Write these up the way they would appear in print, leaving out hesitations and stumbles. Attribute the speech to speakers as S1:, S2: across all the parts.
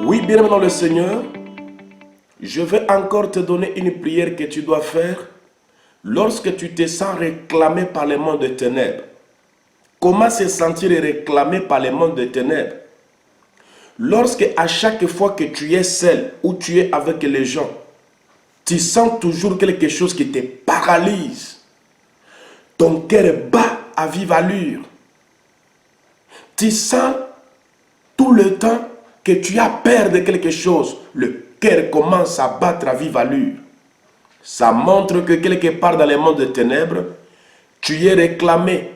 S1: Oui, bien-aimé dans le Seigneur, je vais encore te donner une prière que tu dois faire lorsque tu te sens réclamé par le monde des ténèbres. Comment se sentir réclamé par le monde des ténèbres? Lorsque à chaque fois que tu es seul ou tu es avec les gens, tu sens toujours quelque chose qui te paralyse. Ton cœur bat à vive allure. Tu sens tout le temps que tu as peur de quelque chose. Le cœur commence à battre à vive allure. Ça montre que quelque part dans le monde des ténèbres, tu es réclamé.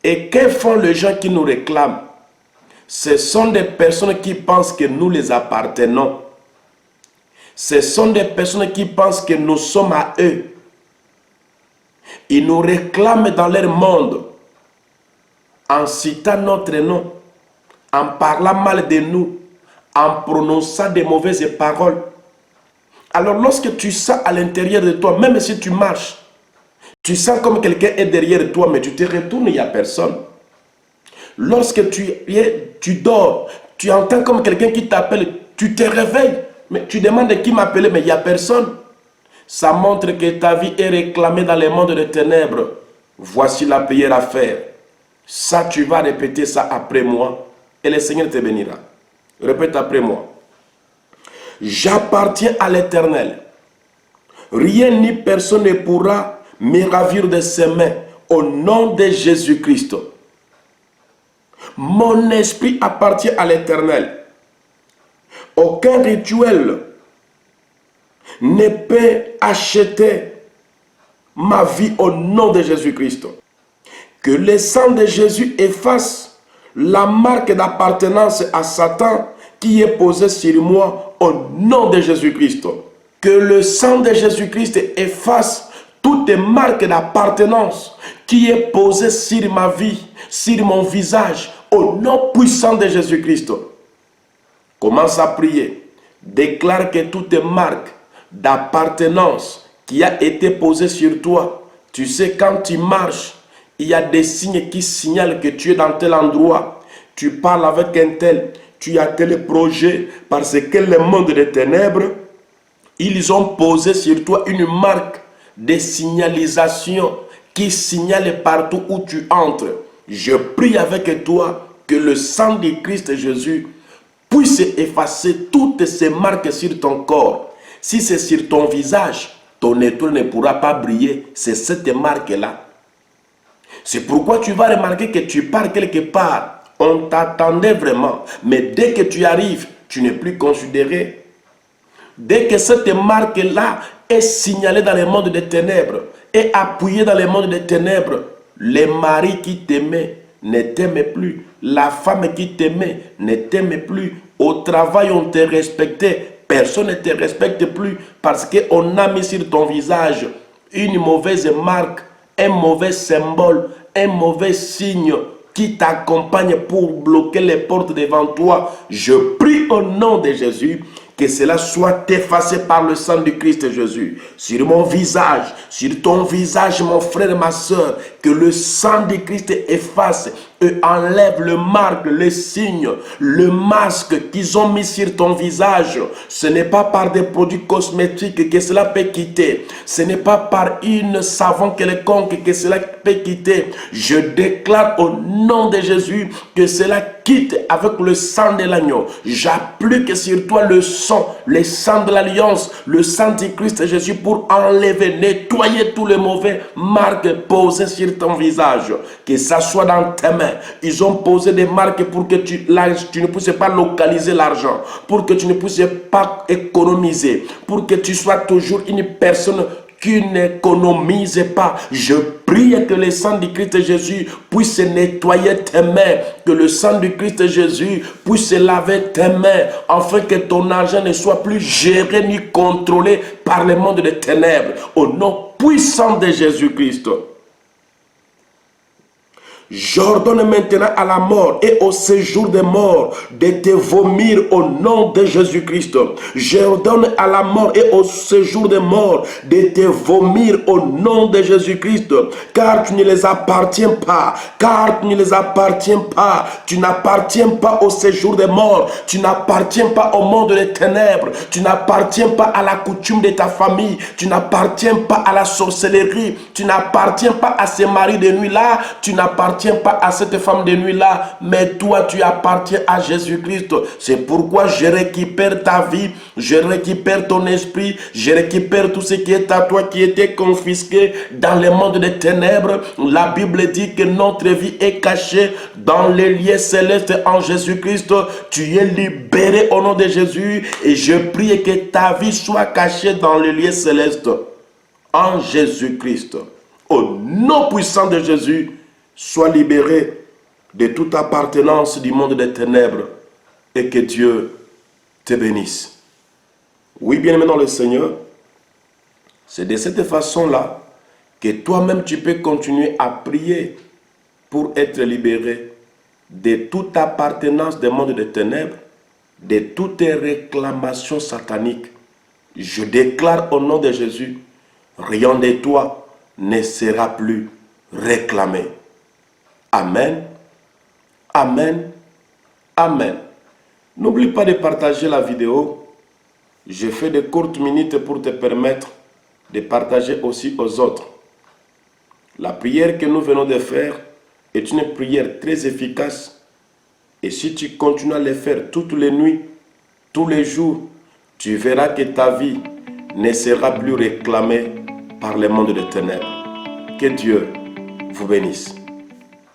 S1: Et que font les gens qui nous réclament? Ce sont des personnes qui pensent que nous les appartenons. Ce sont des personnes qui pensent que nous sommes à eux. Ils nous réclament dans leur monde en citant notre nom, en parlant mal de nous, en prononçant de mauvaises paroles. Alors lorsque tu sens à l'intérieur de toi, même si tu marches, tu sens comme quelqu'un est derrière toi, mais tu te retournes, il n'y a personne. Lorsque tu dors, tu entends comme quelqu'un qui t'appelle, tu te réveilles, mais tu demandes qui m'appelait, mais il n'y a personne. Ça montre que ta vie est réclamée dans le monde des ténèbres. Voici la prière à faire. Ça, tu vas répéter ça après moi et le Seigneur te bénira. Répète après moi. J'appartiens à l'Éternel. Rien ni personne ne pourra me ravir de ses mains au nom de Jésus-Christ. Mon esprit appartient à l'Éternel. Aucun rituel ne peut acheter ma vie au nom de Jésus-Christ. Que le sang de Jésus efface la marque d'appartenance à Satan qui est posée sur moi au nom de Jésus-Christ. Que le sang de Jésus-Christ efface toute marque d'appartenance qui est posée sur ma vie, sur mon visage, au nom puissant de Jésus-Christ. Commence à prier. Déclare que toute marque d'appartenance qui a été posée sur toi, tu sais, quand tu marches, il y a des signes qui signalent que tu es dans tel endroit. Tu parles avec un tel, tu as tel projet, parce que le monde des ténèbres, ils ont posé sur toi une marque de signalisation qui signale partout où tu entres. Je prie avec toi que le sang de Christ Jésus puisse effacer toutes ces marques sur ton corps. Si c'est sur ton visage, ton étoile ne pourra pas briller. C'est cette marque-là. C'est pourquoi tu vas remarquer que tu pars quelque part. On t'attendait vraiment. Mais dès que tu arrives, tu n'es plus considéré. Dès que cette marque-là est signalée dans le monde des ténèbres, est appuyée dans le monde des ténèbres, les maris qui t'aimaient ne t'aiment plus. La femme qui t'aimait ne t'aime plus. Au travail, on te respectait. Personne ne te respecte plus parce qu'on a mis sur ton visage une mauvaise marque, un mauvais symbole, un mauvais signe qui t'accompagne pour bloquer les portes devant toi. Je prie au nom de Jésus que cela soit effacé par le sang du Christ Jésus. Sur mon visage, sur ton visage, mon frère et ma soeur, que le sang du Christ efface et enlève le marque, le signe, le masque qu'ils ont mis sur ton visage. Ce n'est pas par des produits cosmétiques que cela peut quitter. Ce n'est pas par une savon quelconque que cela peut quitter. Je déclare au nom de Jésus que cela quitte avec le sang de l'agneau. J'applique sur toi le sang de l'alliance, le sang du Christ Jésus pour enlever, nettoyer tous les mauvais marques posées sur ton visage. Que ça soit dans tes mains. Ils ont posé des marques pour que tu ne puisses pas localiser l'argent, pour que tu ne puisses pas économiser, pour que tu sois toujours une personne qui n'économise pas. Je prie que le sang du Christ Jésus puisse nettoyer tes mains, que le sang du Christ Jésus puisse laver tes mains, afin que ton argent ne soit plus géré ni contrôlé par le monde des ténèbres. Au nom puissant de Jésus-Christ. J'ordonne maintenant à la mort et au séjour des morts de te vomir au nom de Jésus-Christ. J'ordonne à la mort et au séjour des morts de te vomir au nom de Jésus-Christ. Car tu ne les appartiens pas. Car tu ne les appartiens pas. Tu n'appartiens pas au séjour des morts. Tu n'appartiens pas au monde des ténèbres. Tu n'appartiens pas à la coutume de ta famille. Tu n'appartiens pas à la sorcellerie. Tu n'appartiens pas à ces maris de nuit-là. Tu n'appartiens pas à cette femme de nuit-là. Mais toi, tu appartiens à Jésus-Christ. C'est pourquoi je récupère ta vie. Je récupère ton esprit. Je récupère tout ce qui est à toi, qui était confisqué dans le monde des ténèbres. La Bible dit que notre vie est cachée dans les lieux célestes en Jésus-Christ. Tu es libéré au nom de Jésus. Et je prie que ta vie soit cachée dans les lieux célestes en Jésus-Christ. Au nom puissant de Jésus, sois libéré de toute appartenance du monde des ténèbres et que Dieu te bénisse. Oui, bien-aimé dans le Seigneur, c'est de cette façon-là que toi-même tu peux continuer à prier pour être libéré de toute appartenance du monde des ténèbres, de toutes réclamations sataniques. Je déclare au nom de Jésus, rien de toi ne sera plus réclamé. Amen, amen, amen. N'oublie pas de partager la vidéo. Je fais de courtes minutes pour te permettre de partager aussi aux autres. La prière que nous venons de faire est une prière très efficace. Et si tu continues à le faire toutes les nuits, tous les jours, tu verras que ta vie ne sera plus réclamée par le monde des ténèbres. Que Dieu vous bénisse.